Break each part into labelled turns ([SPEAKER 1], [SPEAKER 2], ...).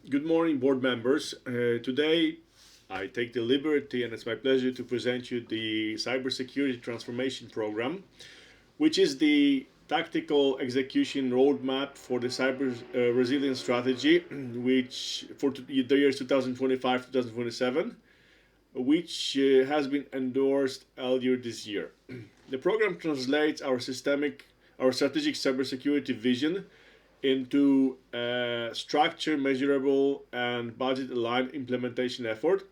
[SPEAKER 1] Good morning, board members. Today, I take the liberty, and it's my pleasure to present you the Cybersecurity Transformation Program, which is the tactical execution roadmap for the cyber resilience strategy, which for the years 2025-2027, which has been endorsed earlier this year. The program translates our strategic cybersecurity vision into a structured, measurable, and budget-aligned implementation effort.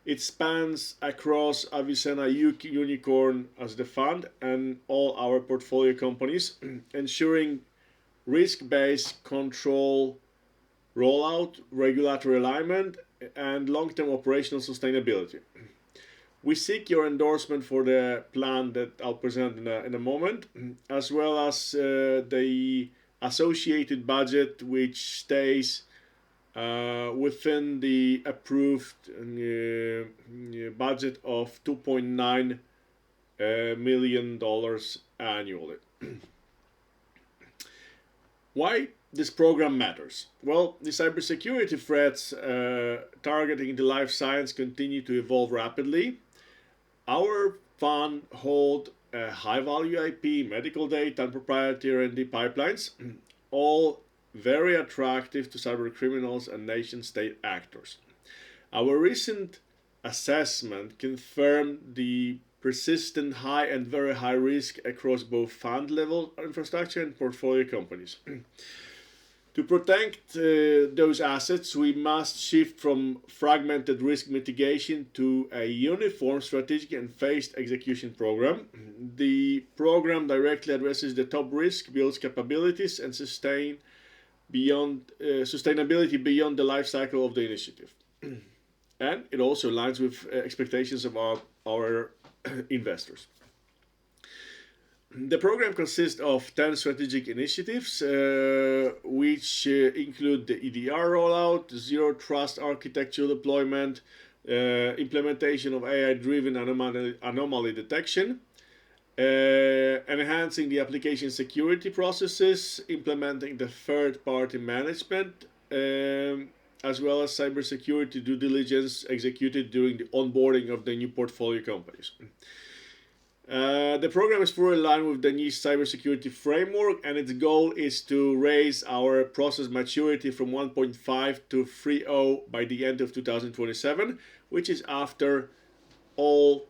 [SPEAKER 1] It spans across Avicenna Unicorn as the fund and all our portfolio companies, ensuring risk-based control, rollout, regulatory alignment, and long-term operational sustainability. We seek your endorsement for the plan that I'll present in a moment, as well as the associated budget, which stays within the approved budget of $2.9 million annually. Why this program matters? Well, the cybersecurity threats targeting the life science continue to evolve rapidly. Our fund hold high-value IP, medical data, and proprietary R&D pipelines, all very attractive to cyber criminals and nation-state actors. Our recent assessment confirmed the persistent high and very high risk across both fund-level infrastructure and portfolio companies. To protect those assets, we must shift from fragmented risk mitigation to a uniform strategic and phased execution program. The program directly addresses the top risk, builds capabilities, and sustainability beyond the life cycle of the initiative. And it also aligns with expectations of our investors. The program consists of 10 strategic initiatives, which include the EDR rollout, zero trust architecture deployment, implementation of AI-driven anomaly detection, enhancing the application security processes, implementing the third-party management, as well as cybersecurity due diligence executed during the onboarding of the new portfolio companies. The program is fully aligned with the niche cybersecurity framework, and its goal is to raise our process maturity from 1.5 to 3.0 by the end of 2027, which is after all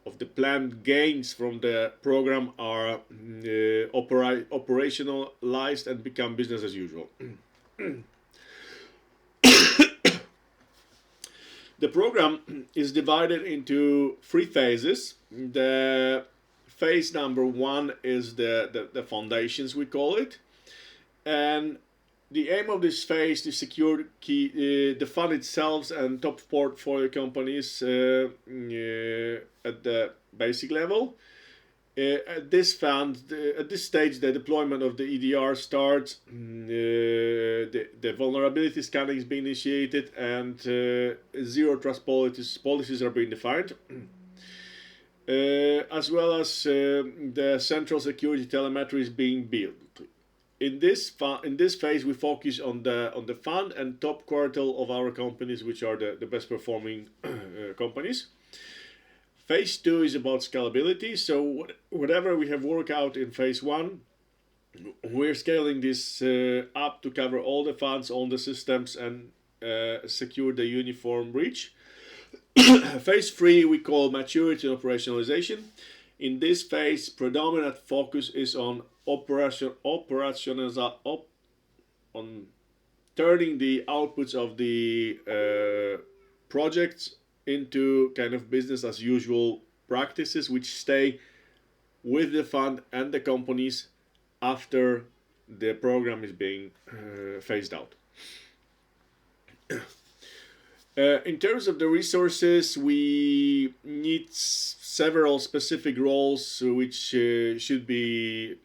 [SPEAKER 1] of the planned gains from the program are operationalized and become business as usual. The program is divided into three phases. The phase number one is the foundations, we call it. And the aim of this phase is to secure the fund itself and top portfolio companies at the basic level. At this stage, the deployment of the EDR starts, the vulnerability scanning is being initiated, and zero trust policies are being defined, as well as the central security telemetry is being built. In this phase, we focus on the fund and top quartile of our companies, which are the best performing companies. Phase 2 is about scalability. So whatever we have worked out in phase 1, we're scaling this up to cover all the funds, all the systems, and secure the uniform reach. Phase 3 we call maturity and operationalization. In this phase, predominant focus is on on turning the outputs of the projects into kind of business as usual practices, which stay with the fund and the companies after the program is being phased out. In terms of the resources, we need several specific roles which should be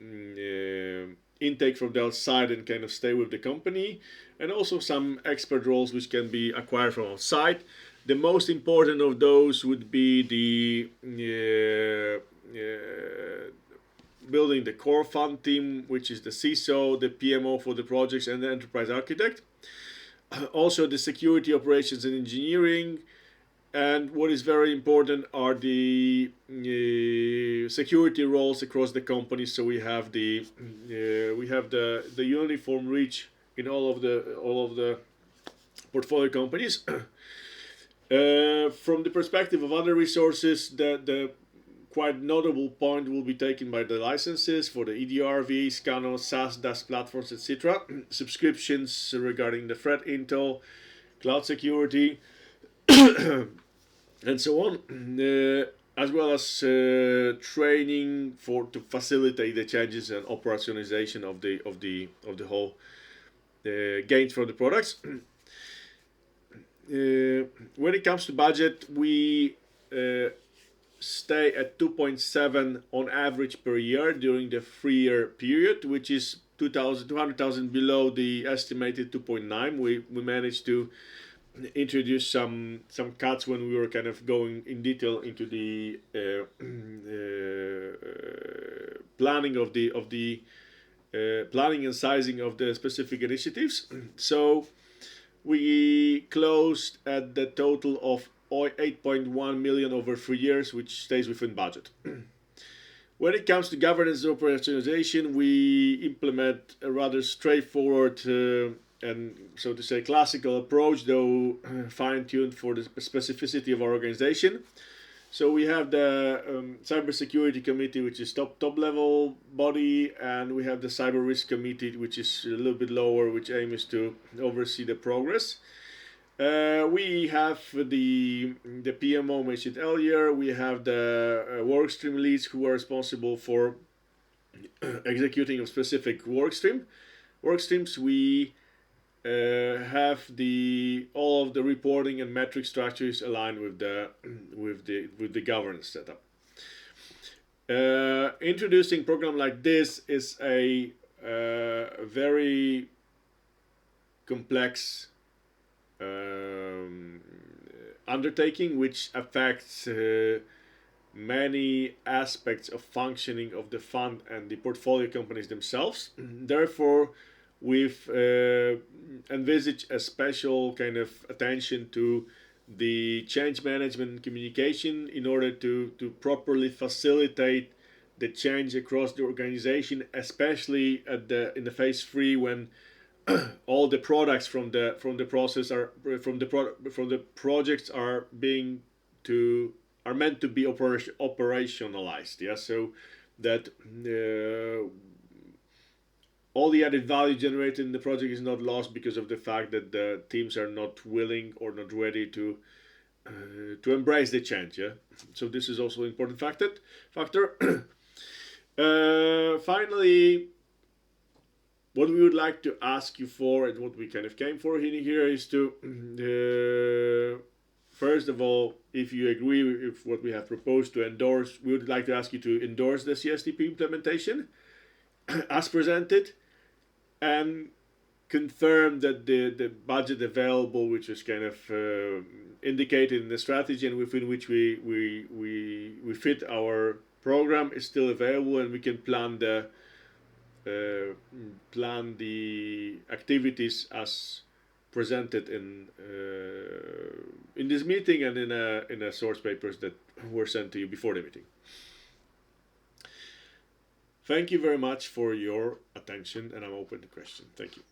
[SPEAKER 1] intake from the outside and kind of stay with the company, and also some expert roles which can be acquired from outside. The most important of those would be the building the core fund team, which is the CISO, the PMO for the projects, and the enterprise architect. also the security operations and engineering, and what is very important are the security roles across the company. So we have the uniform reach in all of the portfolio companies. From the perspective of other resources, the quite notable point will be taken by the licenses for the EDRV, Scano, SaaS, DaaS platforms, etc. Subscriptions regarding the threat intel, cloud security, and so on, as well as training to facilitate the changes and operationalization of the whole gains from the products. When it comes to budget, we stay at 2.7 on average per year during the 3-year period, which is 200,000 below the estimated 2.9. We managed to introduce some cuts when we were kind of going in detail into the planning of the planning and sizing of the specific initiatives. So we closed at the total of 8.1 million over 3 years, which stays within budget. When it comes to governance and operationalization, we implement a rather straightforward and, so to say, classical approach, though fine-tuned for the specificity of our organization. So we have the cybersecurity committee, which is top level body, and we have the cyber risk committee, which is a little bit lower, which aims to oversee the progress. We have the PMO mentioned earlier. We have the workstream leads who are responsible for executing a specific workstreams. We have all of the reporting and metric structures aligned with the governance setup. Introducing a program like this is a very complex undertaking, which affects many aspects of functioning of the fund and the portfolio companies themselves. Therefore, we've envisaged a special kind of attention to the change management and communication in order to properly facilitate the change across the organization, especially in the phase 3, when all the products from the projects are meant to be operationalized. Yeah, so that all the added value generated in the project is not lost because of the fact that the teams are not willing or not ready to embrace the change. Yeah, so this is also an important factor. Finally, what we would like to ask you for, and what we kind of came for here, is to first of all, if you agree with what we have proposed to endorse, we would like to ask you to endorse the CSTP implementation as presented, and confirm that the budget available, which is kind of indicated in the strategy and within which we fit our program, is still available, and we can plan the activities as presented in this meeting and in the source papers that were sent to you before the meeting. Thank you very much for your attention, and I'm open to questions. Thank you.